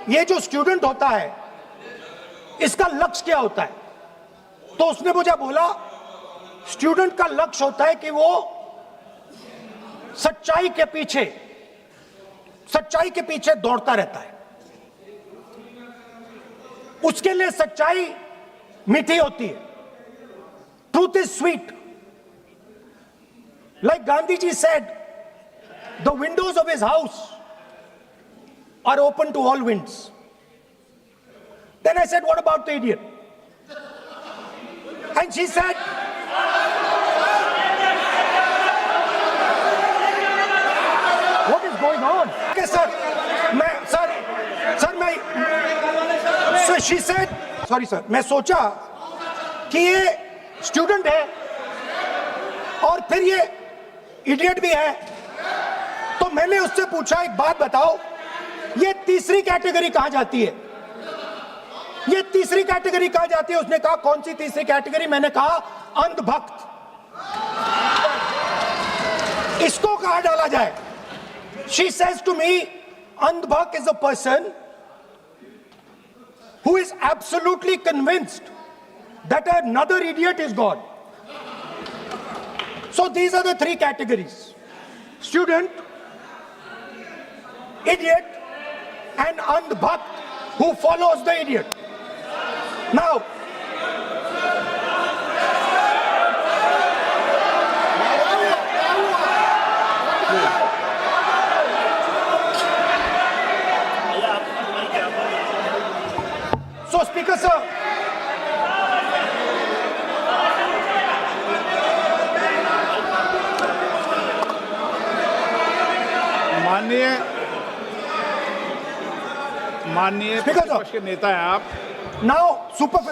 ये जो स्टूडेंट होता है इसका लक्ष्य क्या होता है? तो उसने मुझे बोला स्टूडेंट का लक्ष्य होता है कि वो सच्चाई के पीछे दौड़ता रहता है। उसके लिए सच्चाई मीठी होती है। Truth is sweet. Like Gandhi ji said, the windows of his house are open to all winds. Then I said, what about the idiot? And she said, what is going on? Okay, sir. So she said, sorry sir, मैं सोचा कि ये student है और फिर ये idiot भी है, तो मैंने उससे पूछा एक बात बताओ, ये तीसरी कैटेगरी कहां जाती है? ये तीसरी कैटेगरी कहां जाती है? उसने कहा कौन सी तीसरी कैटेगरी? मैंने कहा अंधभक्त। इसको कहां डाला जाए? She says to me, अंधभक्त is a person who is absolutely convinced that another idiot is God. So these are the three categories: student, idiot, and andhbhakt who follows the idiot. Now, so Speaker sir, माननीय प्रतिपक्ष के नेता हैं आप। now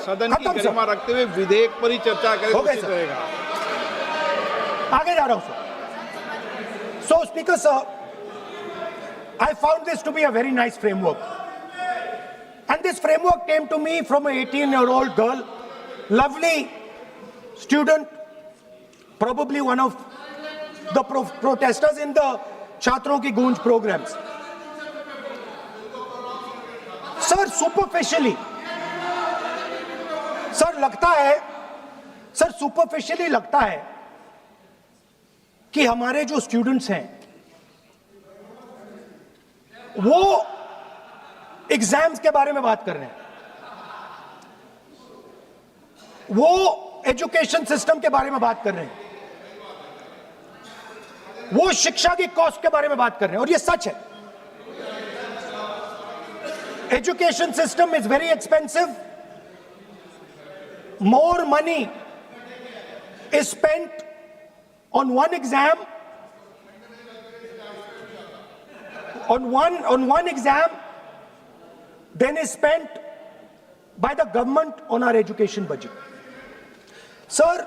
सदन की गरिमा रखते हुए विधेयक पर ही चर्चा करें तो उचित रहेगा। आगे जा रहा हूं sir. So Speaker sir, I found this to be a very nice framework, and this framework came to me from an 18-year-old girl, lovely student, probably one of the protesters in the छात्रों की गूंज programs. Sir superficially लगता है कि हमारे जो students हैं वो एग्जाम्स के बारे में बात कर रहे हैं, वो एजुकेशन सिस्टम के बारे में बात कर रहे हैं, वो शिक्षा की कॉस्ट के बारे में बात कर रहे हैं। और ये सच है। Education system is very expensive. More money is spent on one exam, on one exam, than is spent by the government on our education budget. Sir,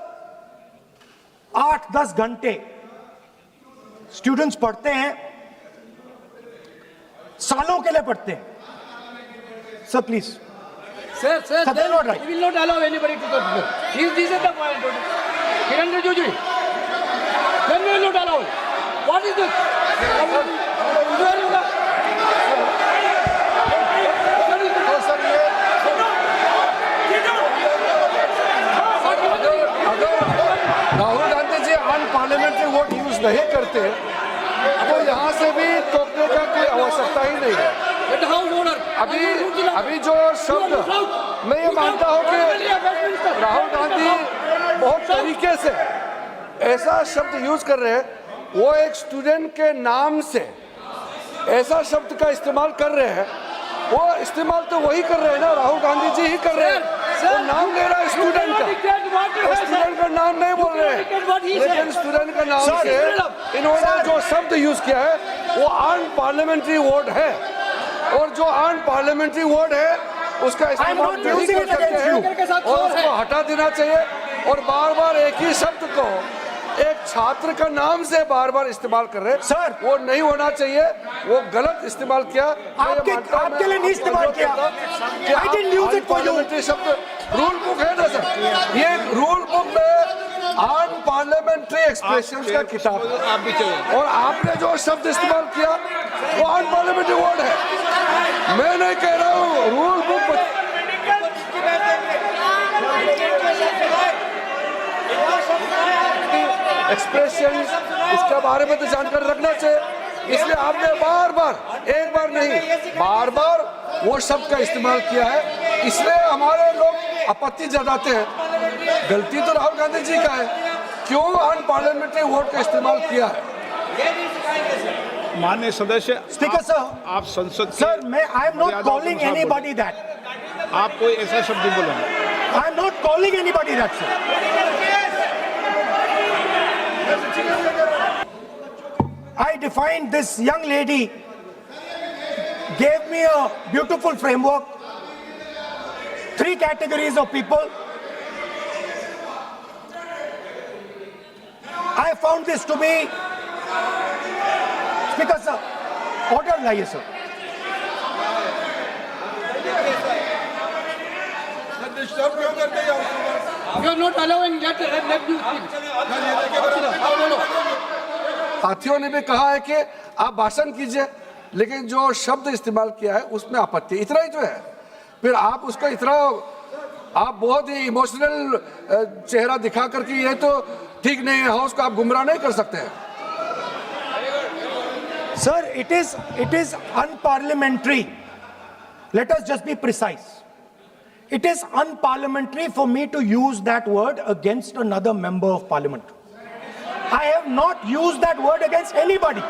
8-10 घंटे स्टूडेंट्स पढ़ते हैं, सालों के लिए पढ़ते हैं। Sir, please. Sir, that's not right. We will not allow anybody to talk. This is the point. Kiran Rijiju, then we will not allow. What is this? Rahul Gandhi ji unparliamentary word use नहीं करते तो यहाँ से भी टोकने का कोई आवश्यकता ही नहीं है। अभी जो शब्द मैं ये मानता हूँ कि राहुल गांधी बहुत तरीके से ऐसा शब्द यूज कर रहे हैं, वो एक स्टूडेंट के नाम से ऐसा शब्द का इस्तेमाल कर रहे हैं। वो इस्तेमाल तो वही कर रहे हैं ना, राहुल गांधी जी ही कर रहे हैं। वो नाम ले रहा है स्टूडेंट का, स्टूडेंट का नाम नहीं बोल रहे हैं, लेकिन स्टूडेंट का नाम से इन्होंने जो शब्द यूज किया है वो अनपार्लियामेंट्री वर्ड है, और जो अनपार्लियामेंट्री वर्ड है उसका इस्तेमाल नहीं कर सकते हैं और उसको हटा देना चाहिए। और बार बार एक ही शब्द को एक छात्र का नाम से बार बार इस्तेमाल कर रहे हैं सर, वो नहीं होना चाहिए, वो गलत इस्तेमाल किया। आपके लिए नहीं इस्तेमाल किया। I didn't use it for you. शब्द रूल बुक है ना सर, ये रूल बुक में अनपार्लियामेंट्री एक्सप्रेशंस का किताब है, आप भी चले और आपने जो शब्द इस्तेमाल किया वो अनपार्लियामेंट्री वर्ड है। मैं नहीं कह रहा हूँ, रूल बुक एक्सप्रेशन इसके बारे में तो जानकारी रखना चाहिए, इसलिए आपने बार बार, एक बार नहीं बार बार वो शब्द का इस्तेमाल किया है, इसलिए हमारे लोग आपत्ति जताते हैं। गलती तो राहुल गांधी जी का है, क्यों अनपार्लियामेंट्री वर्ड का इस्तेमाल किया है। माननीय सदस्य, स्पीकर सर, आप संसद के सर मैं आई एम नॉट मर्यादा कॉलिंग अनुसार एनीबॉडी दैट, बोलें। आप कोई ऐसा शब्द नहीं बोलेंगे। I am not calling anybody that sir. I defined this young lady, gave me a beautiful framework, 3 categories of people. I found this to be, Speaker sir, order लाइए sir. You are not allowing let you speak. साथियों ने भी कहा है कि आप भाषण कीजिए, लेकिन जो शब्द इस्तेमाल किया है उसमें आपत्ति, इतना ही तो है। फिर आप उसको इतना, आप बहुत ही इमोशनल चेहरा दिखा करके ये तो ठीक नहीं है, हाउस को आप गुमराह नहीं कर सकते हैं। Sir, it is unparliamentary. Let us just be precise. It is unparliamentary for me to use that word against another member of parliament. I have not used that word against anybody.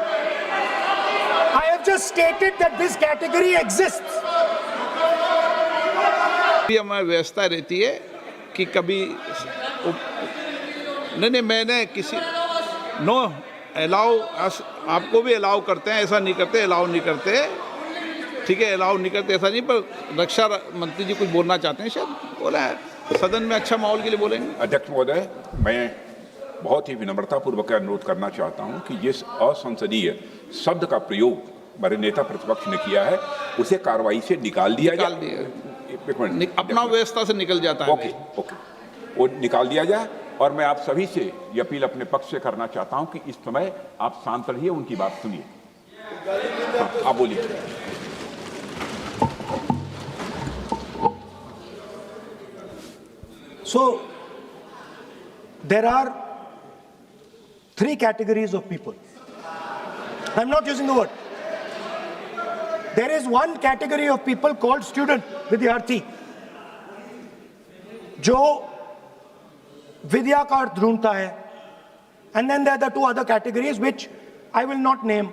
I have just stated that this category exists. हमारी व्यवस्था रहती है कि कभी नहीं मैंने किसी no allow, आपको भी अलाउ करते हैं, ऐसा नहीं करते, अलाउ नहीं करते, ठीक है, अलाउ नहीं करते ऐसा नहीं, पर रक्षा मंत्री जी कुछ बोलना चाहते हैं, शायद बोला है, सदन में अच्छा माहौल के लिए बोलेंगे। अध्यक्ष महोदय, मैं बहुत ही विनम्रतापूर्वक अनुरोध करना चाहता हूं कि जिस असंसदीय शब्द का प्रयोग हमारे नेता प्रतिपक्ष ने किया है उसे कार्रवाई से निकाल दिया जाए। अपना व्यवस्था से निकल जाता है। ओके, वो निकाल दिया जाए। और मैं आप सभी से ये अपील अपने पक्ष से करना चाहता हूं कि इस समय आप शांत रहिए, उनकी बात सुनिए। आप बोलिए। So, there are 3 categories of people. I'm not using the word. There is one category of people called student, विद्यार्थी, जो विद्या का अर्थ ढूंढता है, and then there are the 2 other categories which I will not name.